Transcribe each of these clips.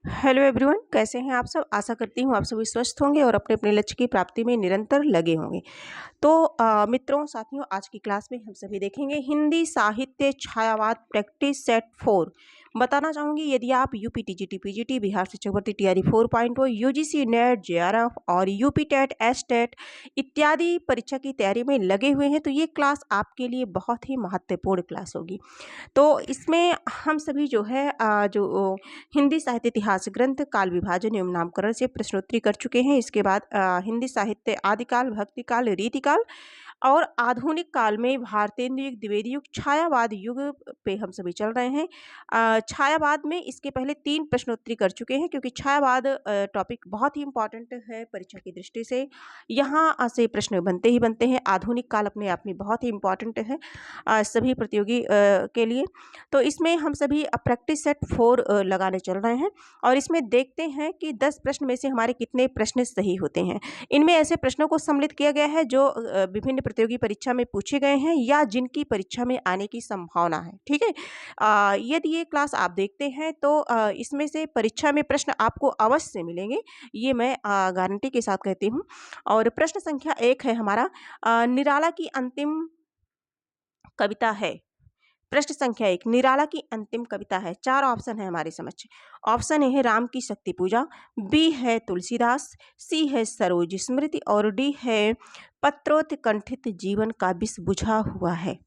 Hello everyone, कैसे हैं आप सब। आशा करती हूँ आप सभी स्वस्थ होंगे और अपने अपने लक्ष्य की प्राप्ति में निरंतर लगे होंगे। तो मित्रों साथियों, आज की क्लास में हम सभी देखेंगे हिंदी साहित्य छायावाद प्रैक्टिस सेट 4। बताना चाहूँगी, यदि आप यूपी टीजीटी पीजीटी बिहार शिक्षक भर्ती तैयारी 4.0 यूजीसी नेट जेआरएफ और यूपी टेट एस टेट इत्यादि परीक्षा की तैयारी में लगे हुए हैं तो ये क्लास आपके लिए बहुत ही महत्वपूर्ण क्लास होगी। तो इसमें हम सभी जो है हिंदी साहित्य इतिहास ग्रंथ काल विभाजन एवं नामकरण से प्रश्नोत्तरी कर चुके हैं। इसके बाद हिंदी साहित्य आदिकाल, भक्तिकाल, रीतिकाल और आधुनिक काल में भारतेंदु युग, द्विवेदी युग, छायावाद युग पे हम सभी चल रहे हैं। छायावाद में इसके पहले 3 प्रश्नोत्तरी कर चुके हैं, क्योंकि छायावाद टॉपिक बहुत ही इम्पॉर्टेंट है परीक्षा की दृष्टि से। यहाँ से प्रश्न बनते ही बनते हैं। आधुनिक काल अपने आप में बहुत ही इम्पॉर्टेंट है सभी प्रतियोगी के लिए। तो इसमें हम सभी प्रैक्टिस सेट 4 लगाने चल रहे हैं और इसमें देखते हैं कि 10 प्रश्न में से हमारे कितने प्रश्न सही होते हैं। इनमें ऐसे प्रश्नों को सम्मिलित किया गया है जो विभिन्न प्रतियोगी परीक्षा में पूछे गए हैं या जिनकी परीक्षा में आने की संभावना है। ठीक है, यदि ये क्लास आप देखते हैं तो इसमें से परीक्षा में प्रश्न आपको अवश्य मिलेंगे, ये मैं गारंटी के साथ कहती हूँ। और प्रश्न संख्या 1 है हमारा, निराला की अंतिम कविता है। प्रश्न संख्या 1, निराला की अंतिम कविता है। 4 ऑप्शन है हमारे समक्ष। ऑप्शन ए है राम की शक्ति पूजा, बी है तुलसीदास, सी है सरोज स्मृति और डी है पत्रोत्कंठित जीवन का विष बुझा हुआ है।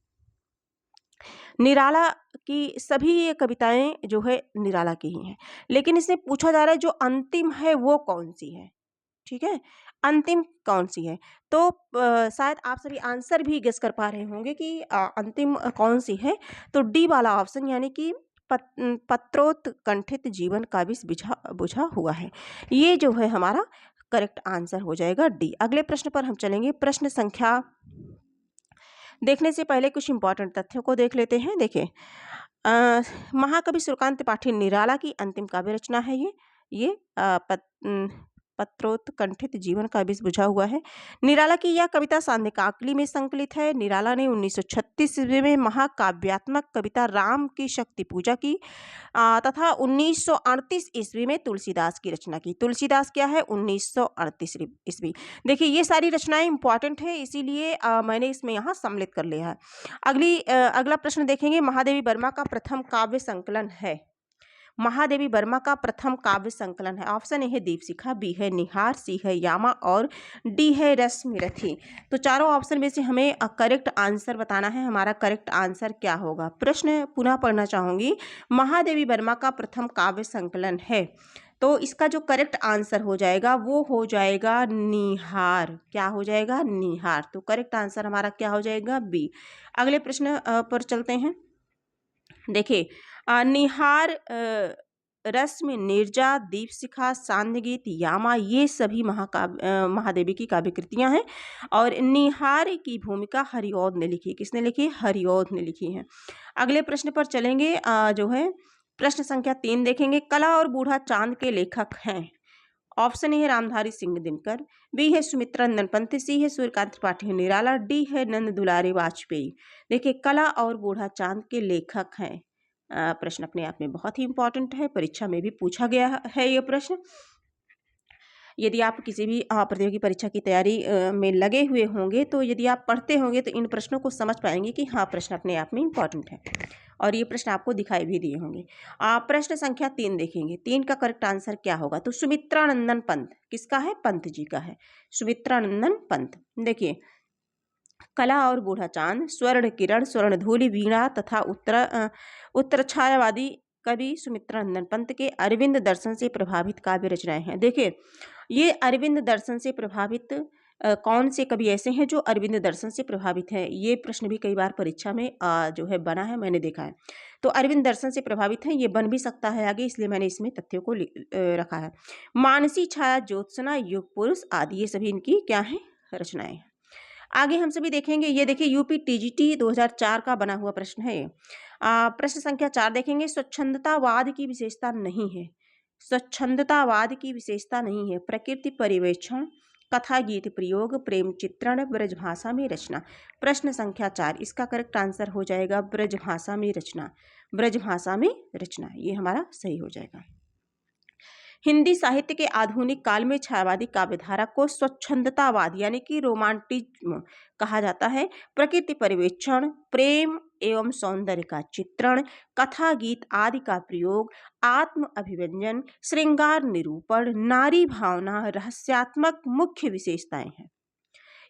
निराला की सभी ये कविताएं जो है निराला की ही हैं, लेकिन इसमें पूछा जा रहा है जो अंतिम है वो कौन सी है। ठीक है, अंतिम कौन सी है। तो शायद आप सभी आंसर भी गेस कर पा रहे होंगे कि अंतिम कौन सी है। तो डी वाला ऑप्शन, यानी कि पत्रोत्कंठित जीवन का विष बुझा बुझा हुआ है, ये जो है हमारा करेक्ट आंसर हो जाएगा डी। अगले प्रश्न पर हम चलेंगे। प्रश्न संख्या देखने से पहले कुछ इंपॉर्टेंट तथ्यों को देख लेते हैं। देखिए, महाकवि सूर्यकांत त्रिपाठी निराला की अंतिम काव्य रचना है। ये पत्रोत्कंठित जीवन का विष बुझा हुआ है। निराला की यह कविता सांध्याकाली में संकलित है। निराला ने 1936 ईस्वी में महाकाव्यात्मक कविता राम की शक्ति पूजा की तथा 1938 ईस्वी में तुलसीदास की रचना की। तुलसीदास क्या है, 1938 ईस्वी। देखिए, ये सारी रचनाएं इंपॉर्टेंट है, इसीलिए मैंने इसमें यहाँ सम्मिलित कर लिया है। अगला प्रश्न देखेंगे। महादेवी वर्मा का प्रथम काव्य संकलन है। महादेवी वर्मा का प्रथम काव्य संकलन है। ऑप्शन ए है दीपशिखा, बी है निहार, सी है यामा और डी है रश्मिरथी। तो चारों ऑप्शन में से हमें करेक्ट आंसर बताना है। हमारा करेक्ट आंसर क्या होगा। प्रश्न पुनः पढ़ना चाहूंगी। महादेवी वर्मा का प्रथम काव्य संकलन है, तो इसका जो करेक्ट आंसर हो जाएगा वो हो जाएगा निहार। क्या हो जाएगा, निहार। तो करेक्ट आंसर हमारा क्या हो जाएगा, बी। अगले प्रश्न पर चलते हैं। देखिए, निहार, रश्मि, नीरजा, दीपशिखा, सांध्य यामा, ये सभी महादेवी की काव्य कृतियां हैं और निहार की भूमिका हरिऔध ने लिखी। किसने लिखी, हरिऔध ने लिखी है। अगले प्रश्न पर चलेंगे। जो है प्रश्न संख्या 3 देखेंगे। कला और बूढ़ा चांद के लेखक हैं। ऑप्शन ए है रामधारी सिंह दिनकर, बी है सुमित्रा नंदन पंत, सी है सूर्यकांत त्रिपाठी निराला, डी है नंद दुलारी वाजपेयी। देखिए, कला और बूढ़ा चांद के लेखक हैं। प्रश्न अपने आप में बहुत ही इंपॉर्टेंट है, परीक्षा में भी पूछा गया है ये प्रश्न। यदि आप किसी भी प्रतियोगी परीक्षा की तैयारी में लगे हुए होंगे तो यदि आप पढ़ते होंगे तो इन प्रश्नों को समझ पाएंगे कि हाँ, प्रश्न अपने आप में इंपॉर्टेंट है और ये प्रश्न आपको दिखाई भी दिए होंगे। प्रश्न संख्या 3 देखेंगे। 3 का करेक्ट आंसर क्या होगा। तो सुमित्रा नंदन पंत किसका है, पंत जी का है, सुमित्रा नंदन पंत। देखिए, कला और बूढ़ा चांद, स्वर्ण किरण, स्वर्ण धूलि, वीणा तथा उत्तर छायावादी कवि सुमित्रा नंदन पंत के अरविंद दर्शन से प्रभावित काव्य रचनाएं हैं। देखिए, ये अरविंद दर्शन से प्रभावित कौन से कवि ऐसे हैं जो अरविंद दर्शन से प्रभावित हैं, ये प्रश्न भी कई बार परीक्षा में जो है बना है, मैंने देखा है। तो अरविंद दर्शन से प्रभावित हैं, ये बन भी सकता है आगे, इसलिए मैंने इसमें तथ्यों को रखा है। मानसी छाया, ज्योत्सना, युग पुरुष आदि, ये सभी इनकी क्या है, रचनाएं हैं। आगे हम सभी देखेंगे। ये देखिए, यूपी टीजीटी 2004 का बना हुआ प्रश्न है ये। प्रश्न संख्या 4 देखेंगे। स्वच्छंदतावाद की विशेषता नहीं है। स्वच्छंदतावाद की विशेषता नहीं है। प्रकृति परिवेक्षण, कथा गीत प्रयोग, प्रेम चित्रण, ब्रजभाषा में रचना। प्रश्न संख्या 4, इसका करेक्ट आंसर हो जाएगा ब्रजभाषा में रचना। ब्रजभाषा में रचना, ये हमारा सही हो जाएगा। हिंदी साहित्य के आधुनिक काल में छायावादी काव्यधारा को स्वच्छंदतावाद यानी कि रोमांटिज्म कहा जाता है। प्रकृति परिवेक्षण, प्रेम एवं सौंदर्य का चित्रण, कथा गीत आदि का प्रयोग, आत्म अभिव्यंजन, श्रृंगार निरूपण, नारी भावना, रहस्यात्मक मुख्य विशेषताएं हैं।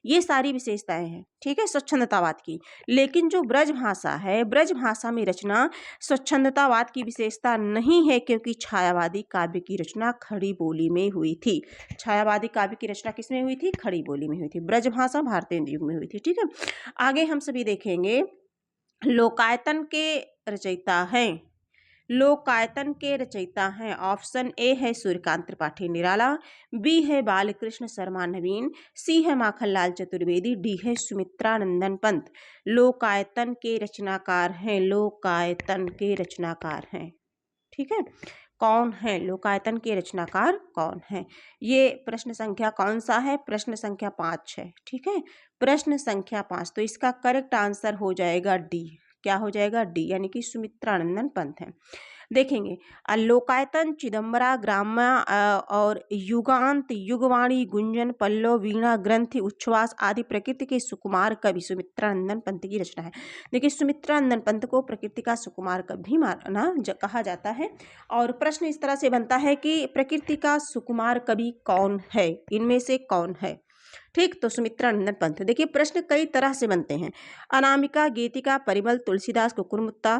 ये सारी विशेषताएं हैं, ठीक है, स्वच्छंदतावाद की। लेकिन जो ब्रज भाषा है, ब्रज भाषा में रचना स्वच्छंदतावाद की विशेषता नहीं है, क्योंकि छायावादी काव्य की रचना खड़ी बोली में हुई थी। छायावादी काव्य की रचना किसमें हुई थी? खड़ी बोली में हुई थी। ब्रज भाषा भारतीय युग में हुई थी, ठीक है। आगे हम सभी देखेंगे, लोकायतन के रचयिता हैं। लोकायतन के रचयिता हैं, ऑप्शन ए है सूर्यकांत त्रिपाठी निराला, बी है बालकृष्ण शर्मा नवीन, सी है माखनलाल चतुर्वेदी, डी है सुमित्रानंदन पंत। लोकायतन के रचनाकार हैं, लोकायतन के रचनाकार हैं, ठीक है। कौन है लोकायतन के रचनाकार, कौन है? ये प्रश्न संख्या कौन सा है? प्रश्न संख्या 5 है, ठीक है। प्रश्न संख्या 5, तो इसका करेक्ट आंसर हो जाएगा डी। क्या हो जाएगा? डी, यानी कि सुमित्रानंदन पंत है। देखेंगे, लोकायतन, चिदंबरा, ग्राम्य और युगांत, युगवाणी, गुंजन, पल्लव, वीणा, ग्रंथि, उच्छ्वास आदि प्रकृति के सुकुमार कवि सुमित्रानंदन पंत की रचना है। देखिए, सुमित्रानंदन पंत को प्रकृति का सुकुमार कवि माना कहा जाता है। और प्रश्न इस तरह से बनता है कि प्रकृति का सुकुमार कवि कौन है, इनमें से कौन है? ठीक, तो सुमित्रानंदन पंत। देखिए, प्रश्न कई तरह से बनते हैं। अनामिका, गीतिका, परिमल, तुलसीदास, कुकुरमुत्ता,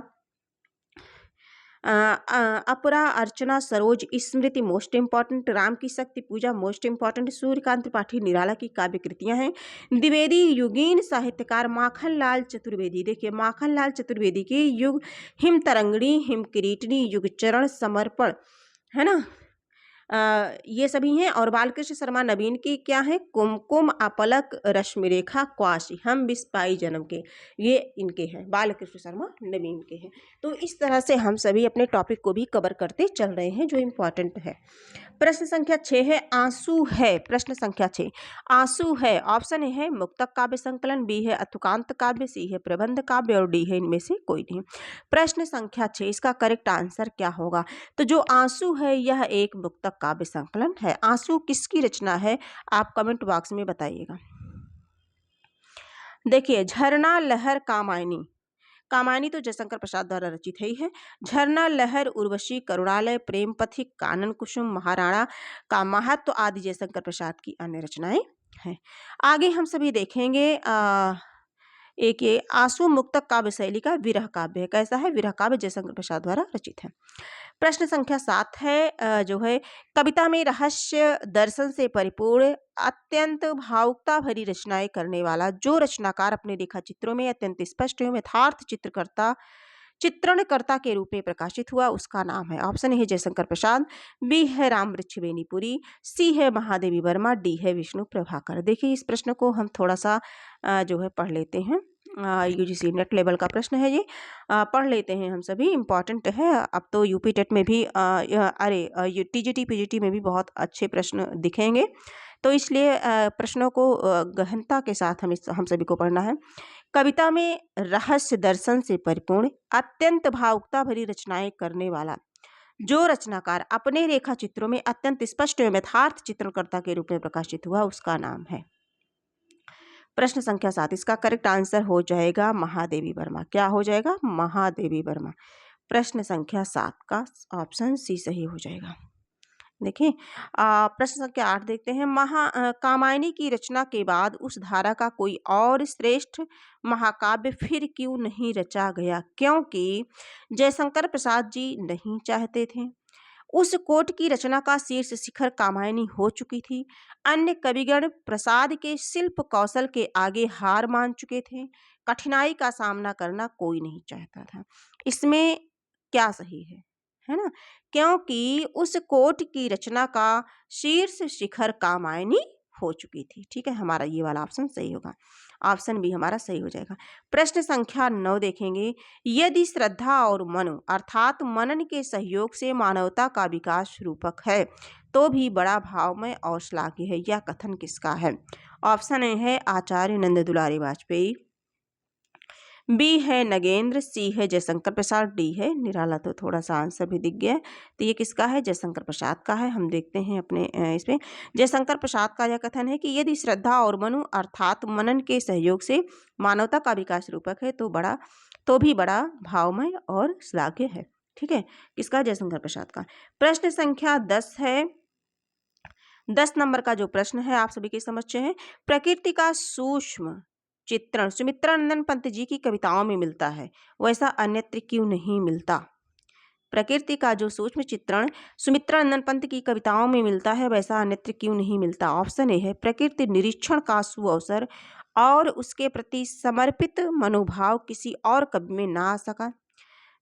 अपरा, अर्चना, सरोज, स्मृति मोस्ट इंपॉर्टेंट, राम की शक्ति पूजा मोस्ट इंपॉर्टेंट, सूर्यकांत त्रिपाठी निराला की काव्य कृतियां हैं। द्विवेदी युगीन साहित्यकार माखनलाल चतुर्वेदी। देखिए, माखनलाल चतुर्वेदी की युग हिम तरंगिणी, हिम किरीटनी, युग चरण, समर्पण, है ना, ये सभी हैं। और बालकृष्ण शर्मा नवीन की क्या है? कुमकुम, अपलक, रश्मि रेखा, क्वाशी, हम बिस्पाई जन्म के, ये इनके हैं, बालकृष्ण शर्मा नवीन के हैं। तो इस तरह से हम सभी अपने टॉपिक को भी कवर करते चल रहे हैं, जो इम्पोर्टेंट है। प्रश्न संख्या 6 है, आंसू है। प्रश्न संख्या 6, आंसू है। ऑप्शन ए है मुक्तक काव्य संकलन, बी है अतुकांत काव्य, सी है प्रबंध काव्य और डी है इनमें से कोई नहीं। प्रश्न संख्या 6, इसका करेक्ट आंसर क्या होगा? तो जो आंसू है यह एक मुक्तक काव्य संकलन है। आंसू किसकी रचना है? आप कमेंट बॉक्स में बताइएगा। देखिए, झरना, लहर, कामायनी। कामायनी तो जयशंकर प्रसाद द्वारा रचित ही है। झरना, लहर, उर्वशी, करुणालय, प्रेम पथिक, कानन कुसुम, महाराणा का महत्व आदि जयशंकर प्रसाद की अन्य रचनाएं हैं। आगे हम सभी देखेंगे, एक ये आंसू मुक्तक काव्य शैली का विरह काव्य है। कैसा है? विरह काव्य जयशंकर प्रसाद द्वारा रचित है। प्रश्न संख्या 7 है, जो है, कविता में रहस्य दर्शन से परिपूर्ण अत्यंत भावुकता भरी रचनाएं करने वाला जो रचनाकार अपने रेखा चित्रों में अत्यंत स्पष्ट एवं यथार्थ चित्रणकर्ता के रूप में प्रकाशित हुआ, उसका नाम है। ऑप्शन है जयशंकर प्रसाद, बी है राम वृक्ष बेनीपुरी, सी है महादेवी वर्मा, डी है विष्णु प्रभाकर। देखिए, इस प्रश्न को हम थोड़ा सा जो है पढ़ लेते हैं। यूजीसी नेट लेवल का प्रश्न है ये, पढ़ लेते हैं हम सभी, इम्पॉर्टेंट है। अब तो यूपी टेट में भी टीजीटी पीजीटी में भी बहुत अच्छे प्रश्न दिखेंगे, तो इसलिए प्रश्नों को गहनता के साथ हम सभी को पढ़ना है। कविता में रहस्य दर्शन से परिपूर्ण अत्यंत भावुकता भरी रचनाएं करने वाला जो रचनाकार अपने रेखा चित्रों में अत्यंत स्पष्ट एवं यथार्थ चित्रणकर्ता के रूप में प्रकाशित हुआ, उसका नाम है। प्रश्न संख्या 7, इसका करेक्ट आंसर हो जाएगा महादेवी वर्मा। क्या हो जाएगा? महादेवी वर्मा। प्रश्न संख्या 7 का ऑप्शन सी सही हो जाएगा। देखिए, प्रश्न संख्या 8 देखते हैं। कामायनी की रचना के बाद उस धारा का कोई और श्रेष्ठ महाकाव्य फिर क्यों नहीं रचा गया? क्योंकि जयशंकर प्रसाद जी नहीं चाहते थे। उस कोट की रचना का शीर्ष शिखर कामायनी हो चुकी थी। अन्य कविगण प्रसाद के शिल्प कौशल के आगे हार मान चुके थे। कठिनाई का सामना करना कोई नहीं चाहता था। इसमें क्या सही है ना? क्योंकि उस कोट की रचना का शीर्ष शिखर कामायनी हो चुकी थी। ठीक है, हमारा ये वाला ऑप्शन सही होगा। ऑप्शन बी हमारा सही हो जाएगा। प्रश्न संख्या 9 देखेंगे। यदि श्रद्धा और मनु अर्थात मनन के सहयोग से मानवता का विकास रूपक है तो भी बड़ा भावमय और श्लाघ्य है, यह कथन किसका है? ऑप्शन ए है आचार्य नंद दुलारी वाजपेयी, बी है नगेंद्र, सी है जयशंकर प्रसाद, डी है निराला। तो थोड़ा सा आंसर भी दिख गया है। तो ये किसका है? जयशंकर प्रसाद का है। हम देखते हैं अपने इसमें जयशंकर प्रसाद का यह कथन है कि यदि श्रद्धा और मनु अर्थात मनन के सहयोग से मानवता का विकास रूपक है तो भी बड़ा भावमय और श्लाघ्य है। ठीक है, किसका? जयशंकर प्रसाद का। प्रश्न संख्या 10 है। 10 नंबर का जो प्रश्न है आप सभी के समक्ष है, प्रकृति का सूक्ष्म चित्रण सुमित्रानंदन पंत जी की कविताओं में मिलता है, वैसा अन्यत्र क्यों नहीं मिलता? प्रकृति का जो सूक्ष्म चित्रण सुमित्रानंदन पंत की कविताओं में मिलता है, वैसा अन्यत्र क्यों नहीं मिलता? ऑप्शन ए है, प्रकृति निरीक्षण का सुअवसर और उसके प्रति समर्पित मनोभाव किसी और कवि में ना आ सका।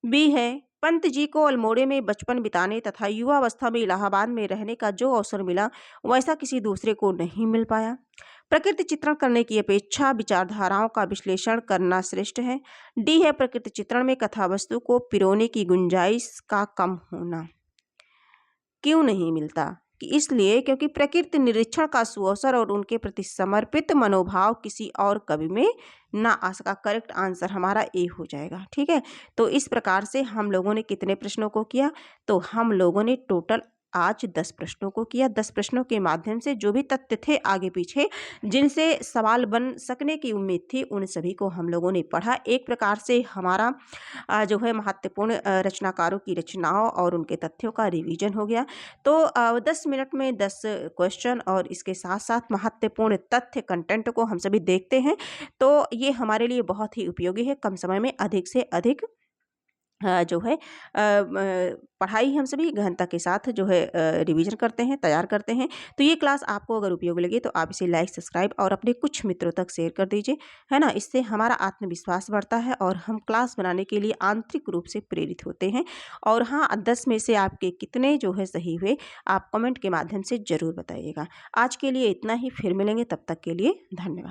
बी है, पंत जी को अल्मोड़े में बचपन बिताने तथा युवावस्था में इलाहाबाद में रहने का जो अवसर मिला, वैसा किसी दूसरे को नहीं मिल पाया। प्रकृति चित्रण करने की अपेक्षा विचारधाराओं का विश्लेषण करना श्रेष्ठ है। डी है, प्रकृति चित्रण में कथा वस्तु को पिरोने की गुंजाइश का कम होना। क्यों नहीं मिलता? कि इसलिए क्योंकि प्रकृति निरीक्षण का सुअवसर और उनके प्रति समर्पित मनोभाव किसी और कवि में ना आ सका। करेक्ट आंसर हमारा ए हो जाएगा। ठीक है, तो इस प्रकार से हम लोगों ने कितने प्रश्नों को किया? तो हम लोगों ने टोटल आज 10 प्रश्नों को किया। 10 प्रश्नों के माध्यम से जो भी तथ्य थे आगे पीछे जिनसे सवाल बन सकने की उम्मीद थी, उन सभी को हम लोगों ने पढ़ा। एक प्रकार से हमारा जो है महत्वपूर्ण रचनाकारों की रचनाओं और उनके तथ्यों का रिवीजन हो गया। तो 10 मिनट में 10 क्वेश्चन और इसके साथ साथ महत्वपूर्ण तथ्य कंटेंट को हम सभी देखते हैं, तो ये हमारे लिए बहुत ही उपयोगी है। कम समय में अधिक से अधिक जो है पढ़ाई हम सभी गहनता के साथ जो है रिवीजन करते हैं, तैयार करते हैं। तो ये क्लास आपको अगर उपयोगी लगे तो आप इसे लाइक, सब्सक्राइब और अपने कुछ मित्रों तक शेयर कर दीजिए, है ना। इससे हमारा आत्मविश्वास बढ़ता है और हम क्लास बनाने के लिए आंतरिक रूप से प्रेरित होते हैं। और हाँ, 10 में से आपके कितने जो है सही हुए, आप कमेंट के माध्यम से ज़रूर बताइएगा। आज के लिए इतना ही, फिर मिलेंगे, तब तक के लिए धन्यवाद।